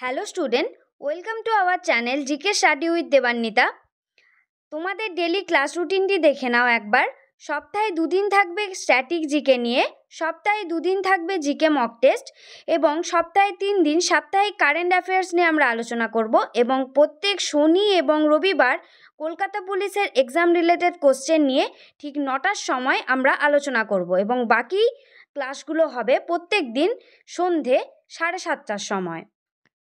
Hello student, welcome to our channel GK study with Debanwita. তোমাদের daily class রুটিনটি দেখে নাও একবার। সপ্তাহে 2 দিন থাকবে স্ট্যাটিক জিকে নিয়ে, সপ্তাহে 2 দিন থাকবে জিকে মক টেস্ট এবং সপ্তাহে 3 দিন সাপ্তাহিক কারেন্ট অ্যাফেয়ার্স নিয়ে আমরা আলোচনা করব এবং প্রত্যেক শনি এবং রবিবার কলকাতা পুলিশের এক্সাম রিলেটেড কোশ্চেন নিয়ে ঠিক 9টার সময় আমরা আলোচনা করব এবং বাকি ক্লাসগুলো হবে প্রত্যেক দিন সন্ধে 7:30টার সময়।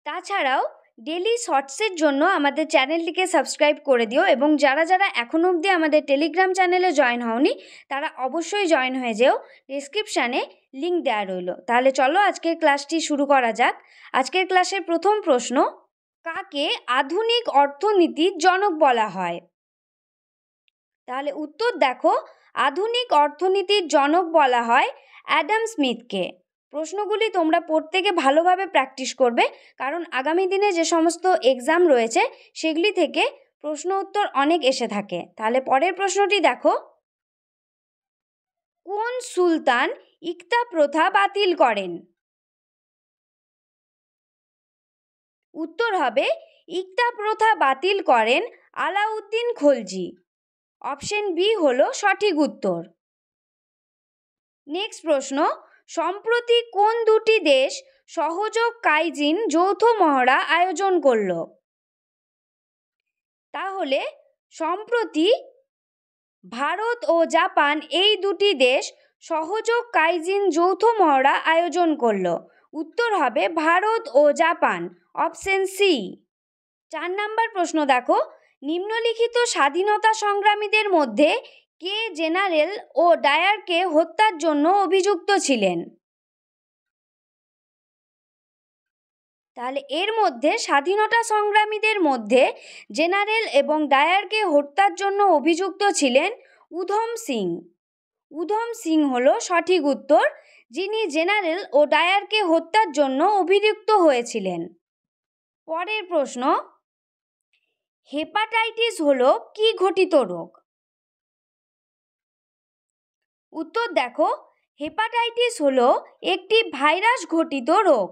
তাছাড়াও ডেলি শর্টসের জন্য আমাদের চ্যানেলটিকে সাবস্ক্রাইব করে দিও এবং যারা যারা এখনও অবধি আমাদের টেলিগ্রাম চ্যানেলে জয়েন হওনি তারা অবশ্যই জয়েন হয়ে যেও, ডিসক্রিপশানে লিঙ্ক দেওয়া রইল। তাহলে চলো আজকের ক্লাসটি শুরু করা যাক। আজকের ক্লাসের প্রথম প্রশ্ন, কাকে আধুনিক অর্থনীতির জনক বলা হয়? তাহলে উত্তর দেখো, আধুনিক অর্থনীতির জনক বলা হয় অ্যাডাম স্মিথকে। প্রশ্নগুলি তোমরা প্রত্যেকে ভালোভাবে প্র্যাকটিস করবে, কারণ আগামী দিনে যে সমস্ত এক্সাম রয়েছে সেগুলি থেকে প্রশ্ন উত্তর অনেক এসে থাকে। তাহলে পরের প্রশ্নটি দেখো, কোন সুলতান ইকতা প্রথা বাতিল করেন? উত্তর হবে ইকতা প্রথা বাতিল করেন আলাউদ্দিন খলজি। অপশন বি হলো সঠিক উত্তর। নেক্সট প্রশ্ন, সম্প্রতি কোন দুটি দেশ সহযোগ কাইজিন যৌথ মহড়া আয়োজন করল? তাহলে সম্প্রতি ভারত ও জাপান এই দুটি দেশ সহযোগ কাইজিন যৌথ মহড়া আয়োজন করল। উত্তর হবে ভারত ও জাপান। Option C. 4 নম্বর প্রশ্ন দেখো, নিম্নলিখিত স্বাধীনতা সংগ্রামীদের মধ্যে কে জেনারেল ও ডায়ারকে হত্যার জন্য অভিযুক্ত ছিলেন? তাহলে এর মধ্যে স্বাধীনতা সংগ্রামীদের মধ্যে জেনারেল এবং ডায়ারকে হত্যার জন্য অভিযুক্ত ছিলেন উধম সিং। উধম সিং হলো সঠিক উত্তর, যিনি জেনারেল ও ডায়ারকে হত্যার জন্য অভিযুক্ত হয়েছিলেন। পরের প্রশ্ন, হেপাটাইটিস হলো কি ঘটিত রোগ? উত্তর দেখো, হেপাটাইটিস হলো একটি ভাইরাস ঘটিত রোগ।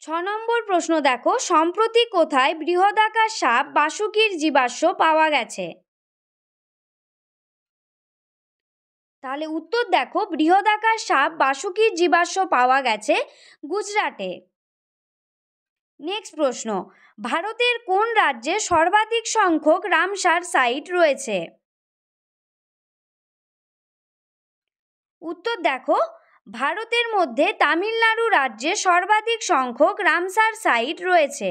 6 নম্বর প্রশ্ন দেখো, সম্প্রতি কোথায় বৃহদাকার সাপ বাসুকির জীবাশ্ম পাওয়া গেছে? তাহলে উত্তর দেখো, বৃহদাকার সাপ বাসুকির জীবাশ্ম পাওয়া গেছে গুজরাটে। নেক্সট প্রশ্ন, ভারতের কোন রাজ্যে সর্বাধিক সংখ্যক রামসার সাইট রয়েছে? উত্তর দেখো, ভারতের মধ্যে তামিলনাড়ু রাজ্যে সর্বাধিক সংখ্যক রামসার সাইট রয়েছে।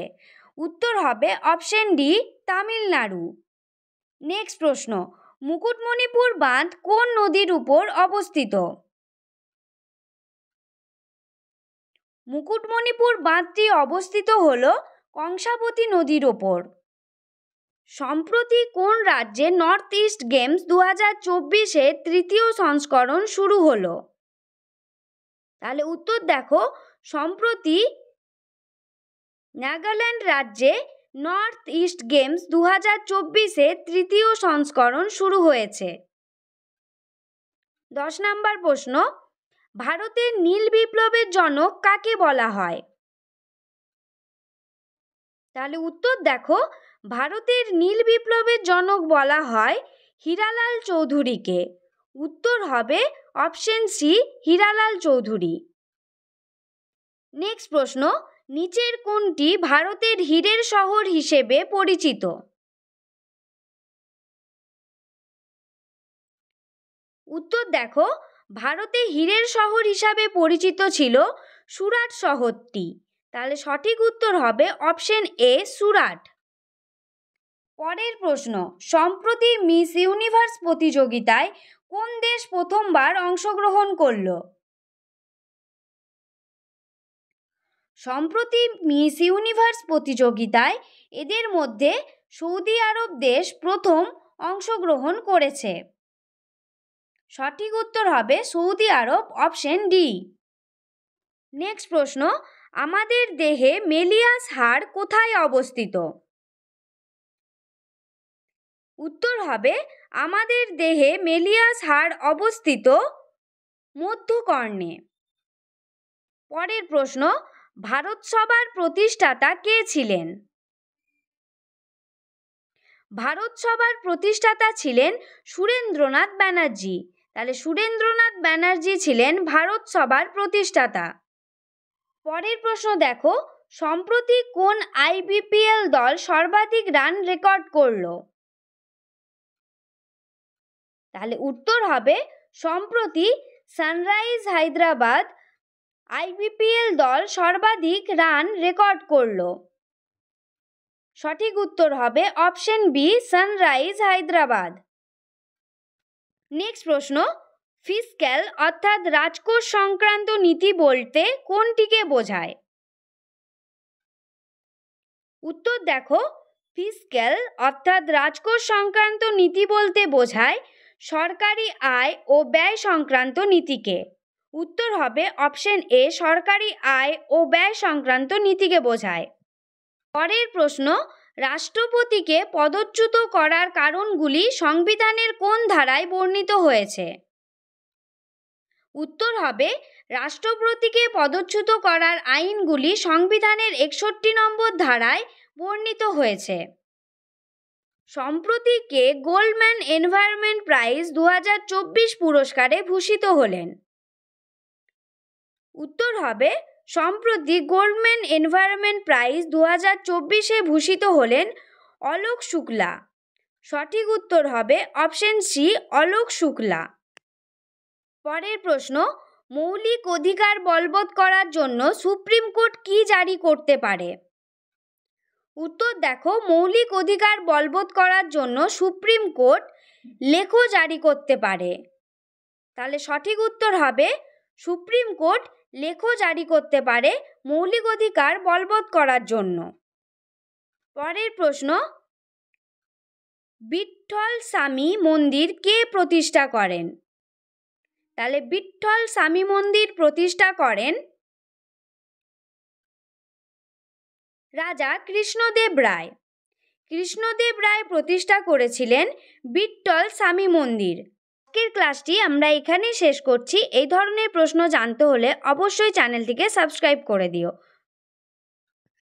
উত্তর হবে অপশন ডি, তামিলনাড়ু। নেক্সট প্রশ্ন, মুকুটমণিপুর বাঁধ কোন নদীর উপর অবস্থিত? মুকুটমণিপুর বাঁধটি অবস্থিত হল কংসাবতী নদীর ওপর। সম্প্রতি কোন রাজ্যে নর্থ ইস্ট গেমস 2024-এর তৃতীয় সংস্করণ শুরু হলো? তাহলে উত্তর দেখো, সম্প্রতি নাগাল্যান্ড রাজ্যে নর্থ ইস্ট গেমস 2024-এর তৃতীয় সংস্করণ শুরু হয়েছে। 10 নম্বর প্রশ্ন, ভারতের নীল বিপ্লবের জনক কাকে বলা হয়? তাহলে উত্তর দেখো, ভারতের নীল বিপ্লবের জনক বলা হয় হীরালাল চৌধুরীকে। উত্তর হবে option C, Hiralal Chowdhury. Next প্রশ্ন, নিচের কোনটি ভারতের হীরের শহর হিসেবে পরিচিত? উত্তর দেখো, ভারতে হীরের শহর হিসাবে পরিচিত ছিল সুরাট শহরটি। তাহলে সঠিক উত্তর হবে অপশন এ, সুরাট। পরের প্রশ্ন, সম্প্রতি মিস ইউনিভার্স প্রতিযোগিতায় কোন দেশ প্রথমবার অংশগ্রহণ করল? সম্প্রতি মিস ইউনিভার্স প্রতিযোগিতায় এদের মধ্যে সৌদি আরব দেশ প্রথম অংশগ্রহণ করেছে। সঠিক উত্তর হবে Saudi Arab. Option D. Next প্রশ্ন, আমাদের দেহে মেলিয়াস হাড় কোথায় অবস্থিত? উত্তর হবে আমাদের দেহে মেলিয়াস হাড় অবস্থিত মধ্যকর্ণে। পরের প্রশ্ন, ভারত সভার প্রতিষ্ঠাতা কে ছিলেন? ভারত সভার প্রতিষ্ঠাতা ছিলেন সুরেন্দ্রনাথ ব্যানার্জি। তাহলে সুরেন্দ্রনাথ ব্যানার্জি ছিলেন ভারত সভার প্রতিষ্ঠাতা। পরের প্রশ্ন দেখো, সম্প্রতি কোন আইবিপিএল দল সর্বাধিক রান রেকর্ড করলো? তাহলে উত্তর হবে সম্প্রতি সানরাইজ হায়দ্রাবাদ আইবিপিএল দল সর্বাধিক রান রেকর্ড করলো। সঠিক উত্তর হবে option B, sunrise Hyderabad. Next প্রশ্ন, ফিসক্যাল অর্থাৎ রাজকোষ সংক্রান্ত নীতি বলতে কোনটিকে বোঝায়? উত্তর দেখো, ফিসক্যাল অর্থাৎ রাজকোষ সংক্রান্ত নীতি বলতে বোঝায় সরকারি আয় ও ব্যয় সংক্রান্ত নীতিকে। উত্তর হবে অপশন এ, সরকারি আয় ও ব্যয় সংক্রান্ত নীতিকে বোঝায়। পরের প্রশ্ন, রাষ্ট্রপতিকে পদচ্যুত করার কারণগুলি সংবিধানের কোন ধারায় বর্ণিত হয়েছে? উত্তর হবে রাষ্ট্রপতিকে পদচ্যুত করার আইনগুলি সংবিধানের 61 নম্বর ধারায় বর্ণিত হয়েছে। সম্প্রতি কে গোল্ডম্যান এনভায়রনমেন্ট প্রাইজ 2024 পুরস্কারে ভূষিত হলেন? উত্তর হবে সম্প্রতি গোল্ডম্যান এনভায়রনমেন্ট প্রাইজ 2024-এ ভূষিত হলেন অলোক শুক্লা। সঠিক উত্তর হবে অপশন সি, অলোক শুক্লা। পরের প্রশ্ন, মৌলিক অধিকার বলবৎ করার জন্য সুপ্রিম কোর্ট কি জারি করতে পারে? উত্তর দেখো, মৌলিক অধিকার বলবৎ করার জন্য সুপ্রিম কোর্ট লেখো জারি করতে পারে। তাহলে সঠিক উত্তর হবে সুপ্রিম কোর্ট লেখো জারি করতে পারে মৌলিক অধিকার বলবৎ করার জন্য। পরের প্রশ্ন, বিঠ্ঠল স্বামী মন্দির কে প্রতিষ্ঠা করেন? তাহলে বিঠ্ঠল স্বামী মন্দির প্রতিষ্ঠা করেন রাজা কৃষ্ণদেব রায়। কৃষ্ণদেব রায় প্রতিষ্ঠা করেছিলেন বিঠ্ঠল স্বামী মন্দির। আজকের ক্লাসটি আমরা এখানেই শেষ করছি। এই ধরনের প্রশ্ন জানতে হলে অবশ্যই চ্যানেলটিকে সাবস্ক্রাইব করে দিও।